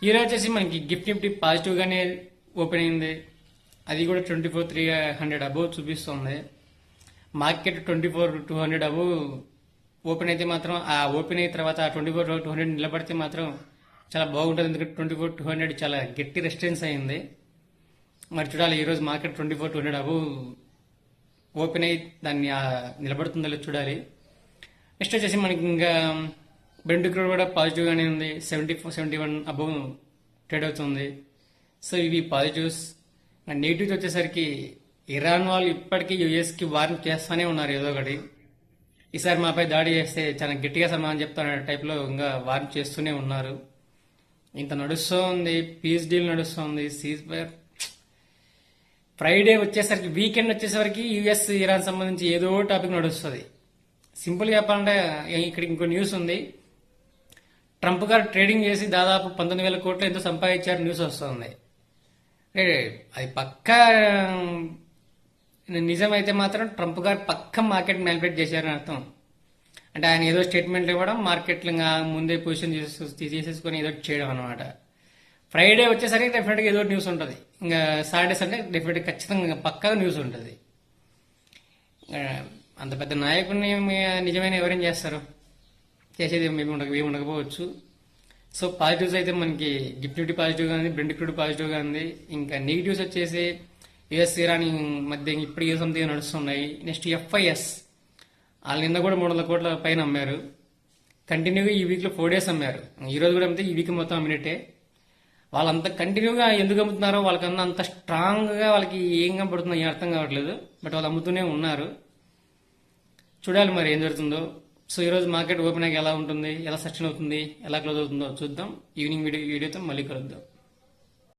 ఈరోజు వచ్చేసి మనకి గిఫ్ట్ నిఫ్టీ పాజిటివ్ గానే ఓపెన్ అయింది. అది కూడా 24,300 అబోవ్ చూపిస్తుంది. మార్కెట్ 24,200 అబోవ్ ఓపెన్ అయితే మాత్రం ఆ ఓపెన్ అయిన తర్వాత 24,200 నిలబడితే మాత్రం చాలా బాగుంటుంది. ఎందుకంటే 24,200 చాలా గట్టి రెసిస్టెన్స్ అయింది. మరి చూడాలి ఈరోజు మార్కెట్ 24,200 అబోవ్ ఓపెన్ అయ్యి దాన్ని నిలబడుతుందో లేదో చూడాలి. నెక్స్ట్ వచ్చేసి మనకి ఇంకా బ్రెంట్ క్రూడ్ కూడా పాజిటివ్ గానే ఉంది. 71 అబోవ్ ట్రేడ్ అవుతుంది. సో ఇవి పాజిటివ్స్. నెగిటివ్స్ వచ్చేసరికి ఇరాన్ వాళ్ళు ఇప్పటికీ యుఎస్ కి వార్న్ చేస్తానే ఉన్నారు ఏదో ఒకటి. ఈసారి మాపై దాడి చేస్తే చాలా గట్టిగా సమాధానం చెప్తారనే టైప్ లో ఇంకా వార్న్ చేస్తూనే ఉన్నారు. ఇంత నడుస్తూ ఉంది, పీస్ డీల్ నడుస్తుంది, సీజ్ ఫైర్. ఫ్రైడే వచ్చేసరికి వీకెండ్ వచ్చేసరికి యుఎస్ ఇరాన్ సంబంధించి ఏదో టాపిక్ నడుస్తుంది. సింపుల్ గా చెప్పాలంటే ఇక్కడ ఇంకో న్యూస్ ఉంది. ట్రంప్ గారు ట్రేడింగ్ చేసి దాదాపు 19,000 కోట్లు ఎంతో సంపాదించారు న్యూస్ వస్తుంది. అది పక్కా నిజమైతే మాత్రం ట్రంప్ గారు పక్క మార్కెట్ మ్యానిపులేట్ చేశారని అర్థం. అంటే ఆయన ఏదో స్టేట్మెంట్లు ఇవ్వడం, మార్కెట్లు ఇంకా ముందే పొజిషన్ తీసేసుకొని ఏదో చేయడం అనమాట. ఫ్రైడే వచ్చేసరికి డెఫినెట్గా ఏదో న్యూస్ ఉంటుంది. ఇంకా సాటర్డే సండే డెఫినెట్గా ఖచ్చితంగా పక్కా న్యూస్ ఉంటుంది. అంత పెద్ద నాయకుడిని నిజమైన ఎవరేం చేస్తారు? చేసేది ఏమి ఉండకపోవచ్చు. సో పాజిటివ్స్ అయితే మనకి గిఫ్ట్ నిఫ్టీ పాజిటివ్గా ఉంది, బ్రెంట్ క్రూడ్ పాజిటివ్గా ఉంది. ఇంకా నెగిటివ్స్ వచ్చేసి యుఎస్ ఇరాన్ మధ్య ఇప్పుడు ఏ సంథింగ్ నడుస్తున్నాయి. నెక్స్ట్ ఎఫ్ఐఎస్ వాళ్ళ నిన్న కూడా 300 కోట్ల పైన అమ్మారు. కంటిన్యూగా ఈ వీక్లో 4 days అమ్మారు. ఈ రోజు కూడా అమ్మితే ఈ వీక్ మొత్తం అమ్మినట్టే. వాళ్ళంత కంటిన్యూగా ఎందుకు అమ్ముతున్నారో వాళ్ళకన్నా అంత స్ట్రాంగ్గా వాళ్ళకి ఏం కనపడుతుందో ఏం అర్థం కావట్లేదు. బట్ వాళ్ళు అమ్ముతూనే ఉన్నారు. చూడాలి మరి ఏం జరుగుతుందో. సో ఈరోజు మార్కెట్ ఓపెన్ అయ్యాక ఎలా ఉంటుంది, ఎలా సెక్షన్ అవుతుంది, ఎలా క్లోజ్ అవుతుందో చూద్దాం. ఈవినింగ్ వీడియోతో మళ్ళీ కలుద్దాం.